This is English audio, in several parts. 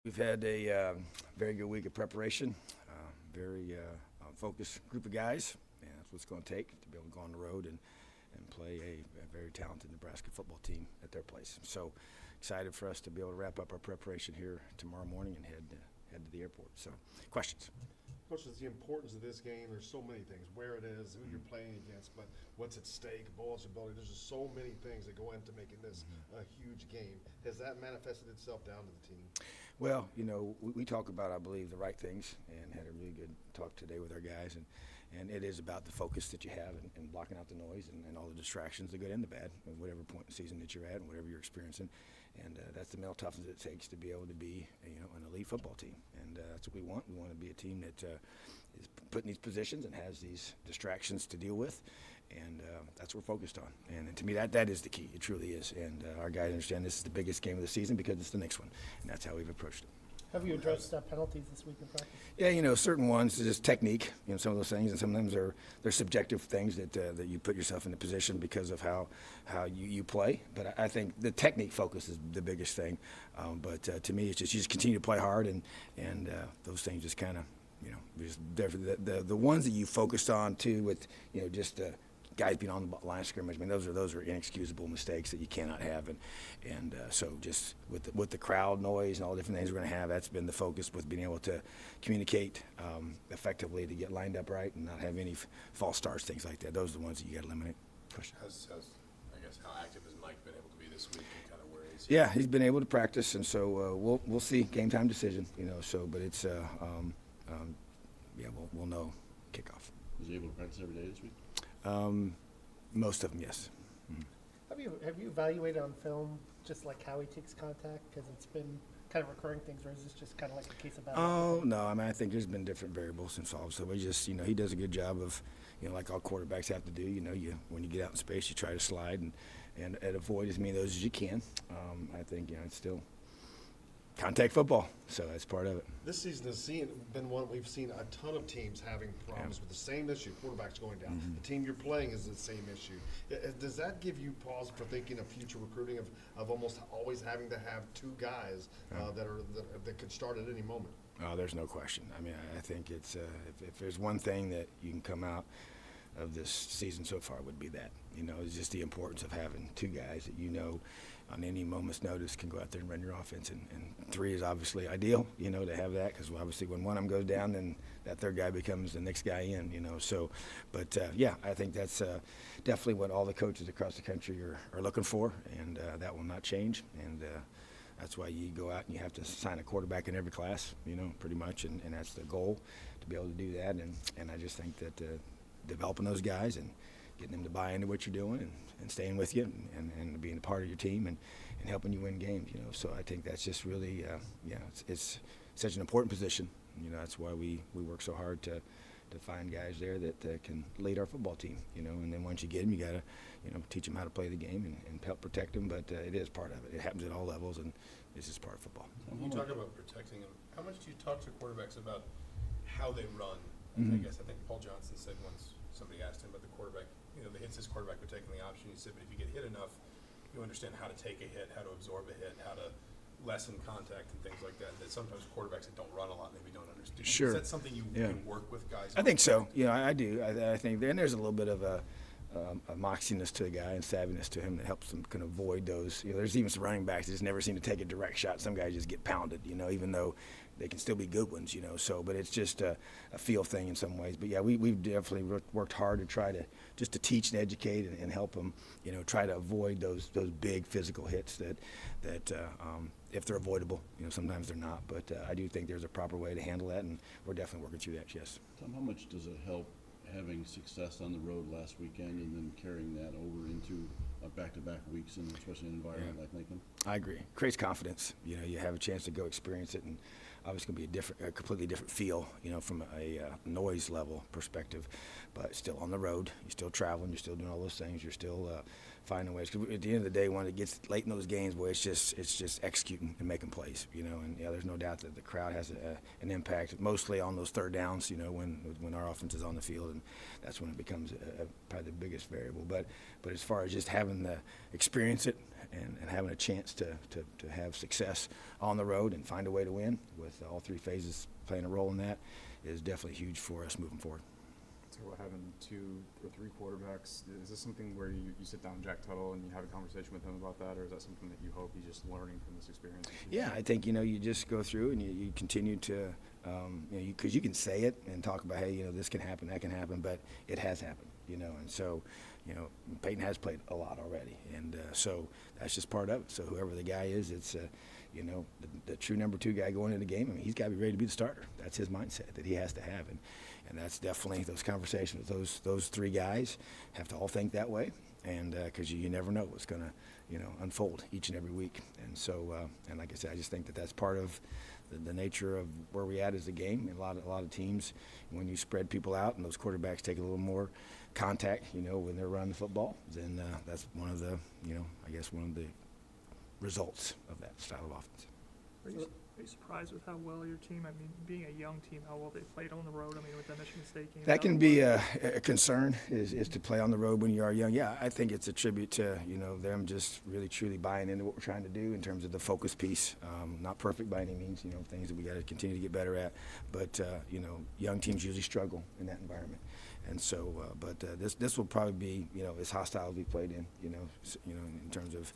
We've had a very good week of preparation, very focused group of guys, and that's what it's going to take to be able to go on the road and play a very talented Nebraska football team at their place. So excited for us to be able to wrap up our preparation here tomorrow morning and head to the airport. So, questions? Coach, it's the importance of this game. There's so many things, where it is, who you're playing against, but what's at stake, bowl eligibility. There's just so many things that go into making this a huge game. Has that manifested itself down to the team? Well, we talk about, I believe, the right things, and had a really good talk today with our guys, and it is about the focus that you have and blocking out the noise and all the distractions, the good and the bad, at whatever point in the season that you're at and whatever you're experiencing. And that's the mental toughness it takes to be able to be, an elite football team. And that's what we want. We want to be a team that is put in these positions and has these distractions to deal with. And that's what we're focused on. And to me, that is the key. It truly is. And our guys understand this is the biggest game of the season because it's the next one. And that's how we've approached it. Have you addressed penalties this week in practice? Yeah, certain ones, just technique, some of those things, and sometimes they're subjective things that you put yourself in a position because of how you play. But I think the technique focus is the biggest thing. But to me, it's just you just continue to play hard, and those things just kind of, the ones that you focused on too with, just guys being on the line of scrimmage. I mean, those are inexcusable mistakes that you cannot have, and so just with the crowd noise and all the different things we're going to have, that's been the focus with being able to communicate effectively to get lined up right and not have any false starts, things like that. Those are the ones that you got to eliminate. Question. I guess how active has Mike been able to be this week, and kind of where is he? Yeah, he's been able to practice, and so we'll see game time decision. But it's we'll know kickoff. Was he able to practice every day this week? Most of them, yes. Mm-hmm. Have you evaluated on film just like how he takes contact? Because it's been kind of recurring things, or is this just kind of like a case about? Oh no, I mean I think there's been different variables involved. So we just he does a good job of like all quarterbacks have to do. When you get out in space, you try to slide and avoid as many of those as you can. I think it's still contact football, so that's part of it. This season has been one we've seen a ton of teams having problems with the same issue, quarterbacks going down. Mm-hmm. The team you're playing is the same issue. Does that give you pause for thinking of future recruiting of almost always having to have two guys that could start at any moment? Oh, there's no question. I mean, I think it's if there's one thing that you can come out of this season so far, it would be that. It's just the importance of having two guys that on any moment's notice can go out there and run your offense, and three is obviously ideal, to have that, because obviously when one of them goes down, then that third guy becomes the next guy in, so, but I think that's definitely what all the coaches across the country are looking for, and that will not change, and that's why you go out and you have to sign a quarterback in every class, pretty much, and that's the goal, to be able to do that, and I just think that developing those guys and getting them to buy into what you're doing and staying with you and being a part of your team and helping you win games, So I think that's just really, it's such an important position. That's why we work so hard to find guys there that can lead our football team, And then once you get them, you got to, teach them how to play the game and help protect them. But it is part of it. It happens at all levels, and it's just part of football. When you talk about protecting them, how much do you talk to quarterbacks about how they run? Mm-hmm. I think Paul Johnson said once somebody asked him about the quarterback, the hits his quarterback were taking the option. He said, but if you get hit enough, you understand how to take a hit, how to absorb a hit, how to lessen contact and things like that. That sometimes quarterbacks that don't run a lot maybe don't understand. Sure. Is that something you can work with guys on? I think so. I do. I think there's a little bit of a moxiness to the guy and savviness to him that helps him kind of avoid those. There's even some running backs that just never seem to take a direct shot. Some guys just get pounded, even though they can still be good ones, So, but it's just a feel thing in some ways. But yeah, we've definitely worked hard to try to just to teach and educate and help them, try to avoid those big physical hits that if they're avoidable, sometimes they're not. But I do think there's a proper way to handle that, and we're definitely working through that. Yes. Tom, how much does it help having success on the road last weekend and then carrying that over into back-to-back weeks, and especially in an environment like Lincoln? I agree. Creates confidence. You have a chance to go experience it, and obviously going to be a completely different feel, from a noise level perspective, but still on the road. You're still traveling. You're still doing all those things. You're still finding ways. 'Cause at the end of the day, when it gets late in those games, boy, it's just executing and making plays, And there's no doubt that the crowd has an impact, mostly on those third downs, when our offense is on the field, and that's when it becomes probably the biggest variable. But as far as just having the experience it and having a chance to have success on the road and find a way to win with all three phases playing a role in that is definitely huge for us moving forward. So having 2 or 3 quarterbacks, is this something where you sit down Jack Tuttle and you have a conversation with him about that, or is that something that you hope he's just learning from this experience? Yeah, I think, you just go through and you continue to, because you can say it and talk about, hey, this can happen, that can happen, but it has happened, and so, Peyton has played a lot already, and so that's just part of it. So whoever the guy is, it's, the true number 2 guy going into the game, he's got to be ready to be the starter. That's his mindset that he has to have, and that's definitely those conversations with those 3 guys have to all think that way, and because you never know what's going to unfold each and every week. And so and like I said, I just think that that's part of the nature of where we at as a game. A lot of teams, when you spread people out and those quarterbacks take a little more contact, when they're running the football, then that's one of the I guess one of the results of that style of offense. Are you surprised with how well your team, being a young team, how well they played on the road? With the Michigan State game. That can be a concern, is to play on the road when you are young. Yeah, I think it's a tribute to, them just really, truly buying into what we're trying to do in terms of the focus piece. Not perfect by any means, things that we got to continue to get better at. But, young teams usually struggle in that environment. And so, this will probably be, as hostile as we played in terms of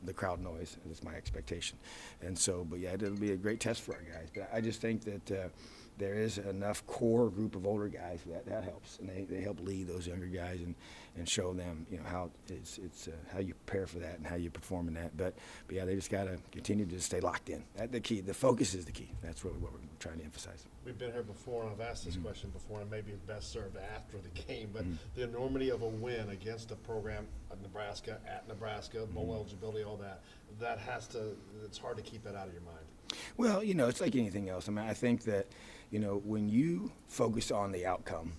the crowd noise. That's my expectation. And so, but yeah, it'll be a great test for our guys. But I just think that there is enough core group of older guys that helps, and they help lead those younger guys and show them, how it's how you prepare for that and how you perform in that. But yeah, they just got to continue to stay locked in. That's the key. The focus is the key. That's really what we're trying to emphasize. We've been here before, and I've asked this question before, and maybe best served after the game, but the enormity of a win against a program of Nebraska, at Nebraska, bowl eligibility, all that, it's hard to keep that out of your mind. Well, it's like anything else. I think that, when you focus on the outcome,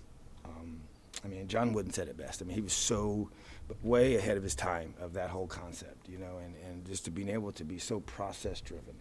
John Wooden said it best. He was so way ahead of his time of that whole concept, and just to being able to be so process driven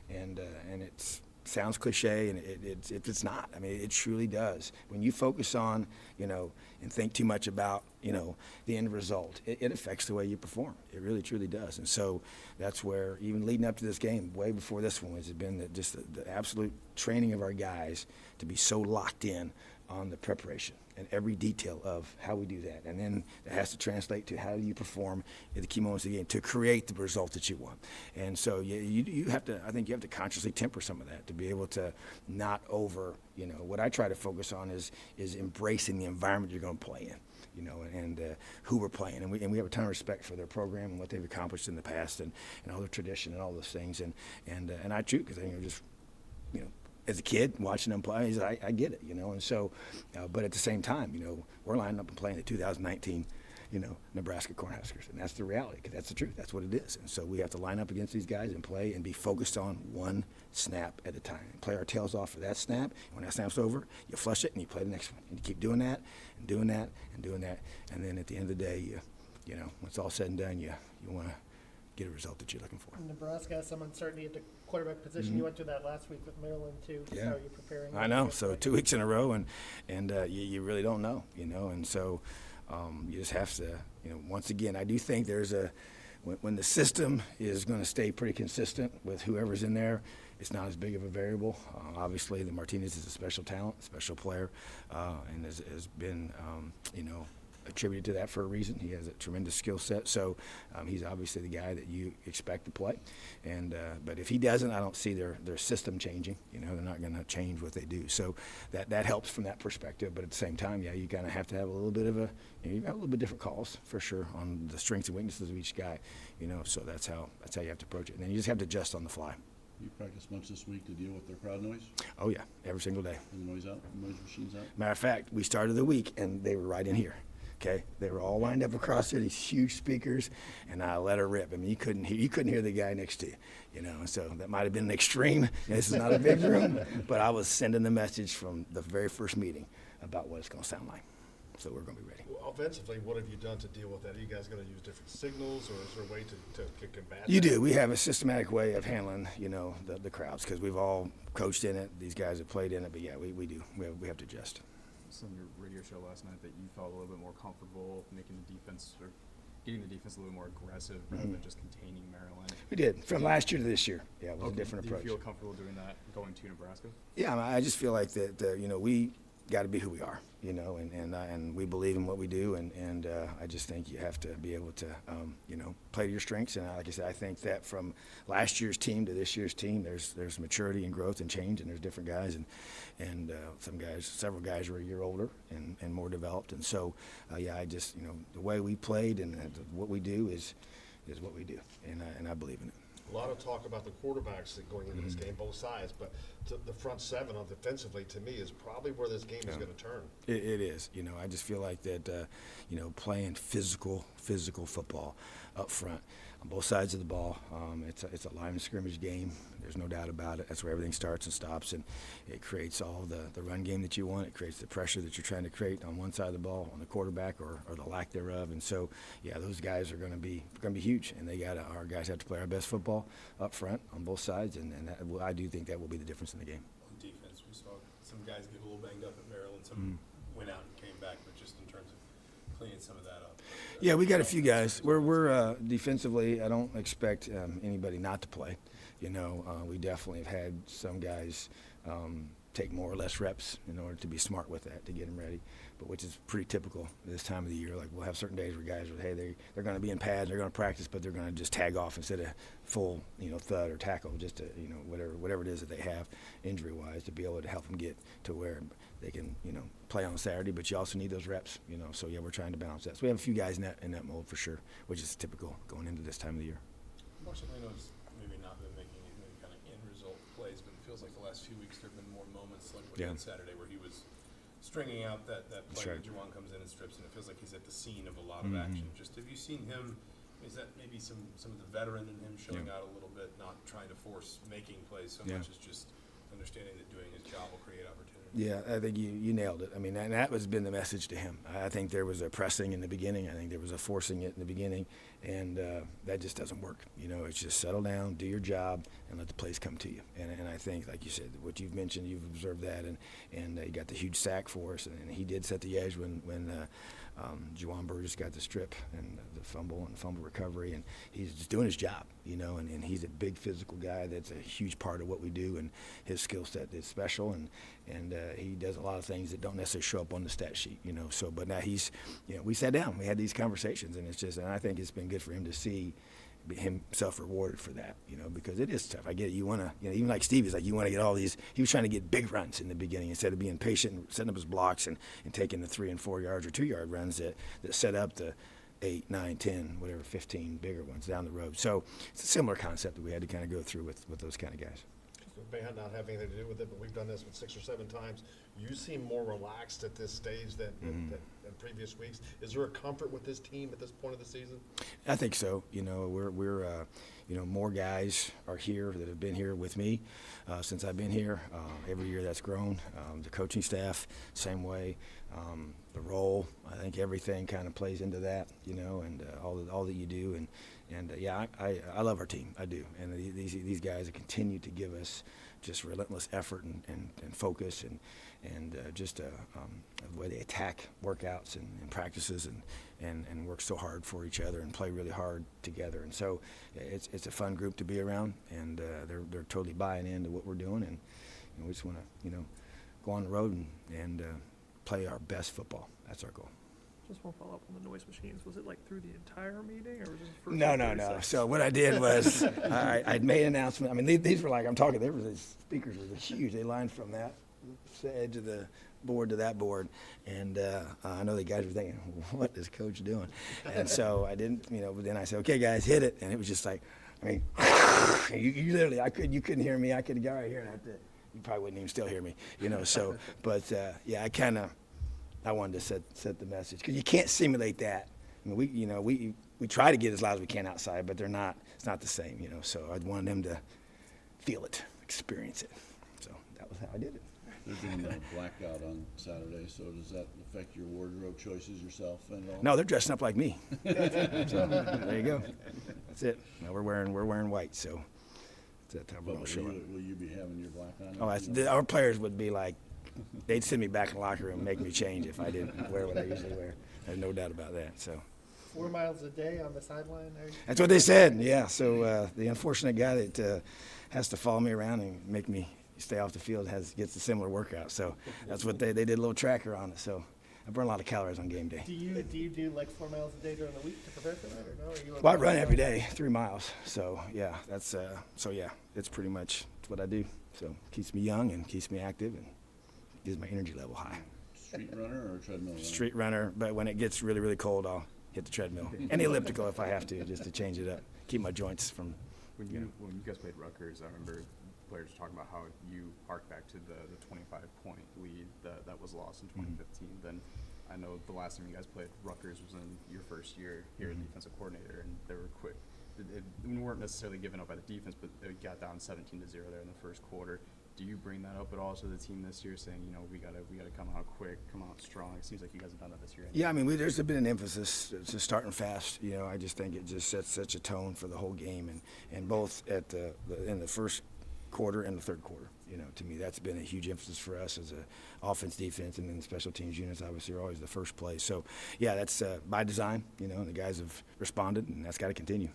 and it's sounds cliche, and it's not. It truly does. When you focus on, and think too much about, the end result, it affects the way you perform. It really, truly does. And so that's where, even leading up to this game, way before this one, has been the absolute training of our guys to be so locked in on the preparation and every detail of how we do that. And then it has to translate to how do you perform at the key moments of the game to create the result that you want. And so you have to, I think you have to consciously temper some of that to be able to not what I try to focus on is embracing the environment you're going to play in, and who we're playing. And we have a ton of respect for their program and what they've accomplished in the past and all their tradition and all those things. And I too, because as a kid watching them play, I get it, and so, but at the same time, we're lining up and playing the 2019, Nebraska Cornhuskers, and that's the reality, because that's the truth, that's what it is. And so we have to line up against these guys and play and be focused on one snap at a time, and play our tails off for that snap. And when that snap's over, you flush it and you play the next one, and you keep doing that and doing that and doing that, and then at the end of the day, when it's all said and done, you want to get a result that you're looking for. Nebraska has some uncertainty at the quarterback position. You went through that last week with Maryland too. Yeah. How are you preparing? I know. So 2 weeks in a row, and you really don't know, and so you just have to, once again, I do think there's when the system is going to stay pretty consistent with whoever's in there, it's not as big of a variable. Obviously, the Martinez is a special talent, special player, and has been, attributed to that for a reason. He has a tremendous skill set, so he's obviously the guy that you expect to play. And but if he doesn't, I don't see their system changing. They're not going to change what they do. So that helps from that perspective. But at the same time, yeah, you kind of have to have a little bit of you have a little bit different calls for sure on the strengths and weaknesses of each guy. So that's how you have to approach it. And then you just have to adjust on the fly. You practice much this week to deal with their crowd noise? Oh yeah, every single day. And the noise out, the noise machines out? Matter of fact, we started the week and they were right in here. Okay, they were all lined up across there, these huge speakers, and I let her rip. You couldn't hear the guy next to you, So that might have been an extreme. This is not a big room, but I was sending the message from the very first meeting about what it's going to sound like. So we're going to be ready. Well, offensively, what have you done to deal with that? Are you guys going to use different signals, or is there a way to combat You that? do. We have a systematic way of handling, the crowds, because we've all coached in it. These guys have played in it, but yeah, we do. We have to adjust. It's on your radio show last night that you felt a little bit more comfortable making the defense or getting the defense a little more aggressive rather than just containing Maryland. We did from last year to this year. Yeah, it was a different Do approach. you feel comfortable doing that going to Nebraska? Yeah, I just feel like that. We got to be who we are, and we believe in what we do, and I just think you have to be able to, play to your strengths. And like I said, I think that from last year's team to this year's team, there's maturity and growth and change, and there's different guys, and several guys are a year older and more developed, and so I just the way we played and what we do is what we do, and I believe in it. A lot of talk about the quarterbacks that going into this game, both sides, but the front seven on defensively, to me, is probably where this game is going to turn. It is. I just feel like that, playing physical football up front on both sides of the ball. It's a line of scrimmage game. There's no doubt about it. That's where everything starts and stops, and it creates all the run game that you want. It creates the pressure that you're trying to create on one side of the ball, on the quarterback or the lack thereof. And so, yeah, those guys are going to be huge, and our guys have to play our best football up front on both sides, and I do think that will be the difference in the game. On defense, we saw some guys get a little banged up at Maryland. Some went out and came back, but just in terms of cleaning some of that up. Yeah, we got a few guys. We're defensively, I don't expect anybody not to play. We definitely have had some guys take more or less reps in order to be smart with that, to get them ready, but which is pretty typical this time of the year. Like, we'll have certain days where guys are, hey, they're going to be in pads, they're going to practice, but they're going to just tag off instead of full, thud or tackle, just to, whatever it is that they have injury-wise, to be able to help them get to where they can, play on Saturday, but you also need those reps, So, yeah, we're trying to balance that. So we have a few guys in that mold for sure, which is typical going into this time of the year. Marcelino's maybe not been making any kind of end-result plays, but it feels like the last few weeks there have been more moments like what he did Saturday where he was stringing out that play where Juwan comes in and strips, and it feels like he's at the scene of a lot of action. Just have you seen him, is that maybe some of the veteran in him showing out a little bit, not trying to force making plays so much as just understanding that doing his job will create opportunity? Yeah, I think you nailed it. I mean, and that has been the message to him. I think there was a pressing in the beginning. I think there was a forcing it in the beginning, and that just doesn't work. It's just settle down, do your job, and let the plays come to you. And I think, like you said, what you've mentioned, you've observed that, and he got the huge sack for us, and he did set the edge when Juwan Burgess got the strip and the fumble recovery, and he's just doing his job, and he's a big physical guy. That's a huge part of what we do, and his skill set is special, and he does a lot of things that don't necessarily show up on the stat sheet, So, but now he's, we sat down, we had these conversations, and and I think it's been good for him to see himself rewarded for that, because it is tough. I get it. You want to, even like Steve is like, you want to get all these. He was trying to get big runs in the beginning instead of being patient and setting up his blocks and taking the 3 and 4 yards or 2 yard runs that set up the 8, 9, 10, whatever, 15 bigger ones down the road. So it's a similar concept that we had to kind of go through with those kind of guys. It may not have anything to do with it, but we've done this 6 or 7 times. You seem more relaxed at this stage than previous weeks. Is there a comfort with this team at this point of the season? I think so. We're more guys are here that have been here with me since I've been here. Every year that's grown. The coaching staff, same way. The role, I think everything kind of plays into that, and all that you do. And I love our team. I do. And these guys continue to give us just relentless effort and focus and just the way they attack workouts and practices and work so hard for each other and play really hard together. And so it's a fun group to be around, and they're totally buying into what we're doing, and we just want to go on the road and play our best football. That's our goal. Just one follow-up on the noise machines. Was it like through the entire meeting, or was it first? No. So what I did was I'd made an announcement. I mean, these were like, I'm talking, these speakers were huge. They lined from that edge of the board to that board. And I know the guys were thinking, what is Coach doing? And so I didn't, but then I said, okay, guys, hit it. And it was just like, I mean, you literally, you couldn't hear me. I could go right here and you probably wouldn't even still hear me, So, but I wanted to set the message, because you can't simulate that. I mean, we try to get as loud as we can outside, but it's not the same, So I wanted them to feel it, experience it. So that was how I did it. They're doing a blackout on Saturday, so does that affect your wardrobe choices yourself at all? No, they're dressing up like me. So there you go. That's it. No, we're wearing white, so that's how we're But gonna show up. will you be having your black on? Oh, our players would be like, they'd send me back in the locker room and make me change if I didn't wear what I usually wear. There's no doubt about that. So 4 miles a day on the sideline. that's what they said. Yeah. So the unfortunate guy that has to follow me around and make me stay off the field gets a similar workout. So that's what they did a little tracker on it. So I burn a lot of calories on game day. Do you do like 4 miles a day during the week to prepare for that, or no? Are you Well, I run every day, 3 miles. So yeah, that's it's pretty much what I do. So keeps me young and keeps me active and keeps my energy level high. Street runner or treadmill runner? Street runner, but when it gets really, really cold, I'll hit the treadmill and the elliptical if I have to, just to change it up, keep my joints from. When you guys played Rutgers, I remember players talking about how you harked back to the 25-point lead that was lost in 2015. Then I know the last time you guys played Rutgers was in your first year here as defensive coordinator, and they were quick. We weren't necessarily given up by the defense, but it got down 17-0 there in the first quarter. Do you bring that up at all to the team this year, saying, we gotta come out quick, come out strong? It seems like you guys have done that this year. Yeah, I mean, there's been an emphasis to starting fast. I just think it just sets such a tone for the whole game, and both at in the first quarter and the third quarter. To me, that's been a huge emphasis for us as a offense, defense, and then the special teams units obviously are always the first play. So, yeah, that's by design. And the guys have responded, and that's got to continue.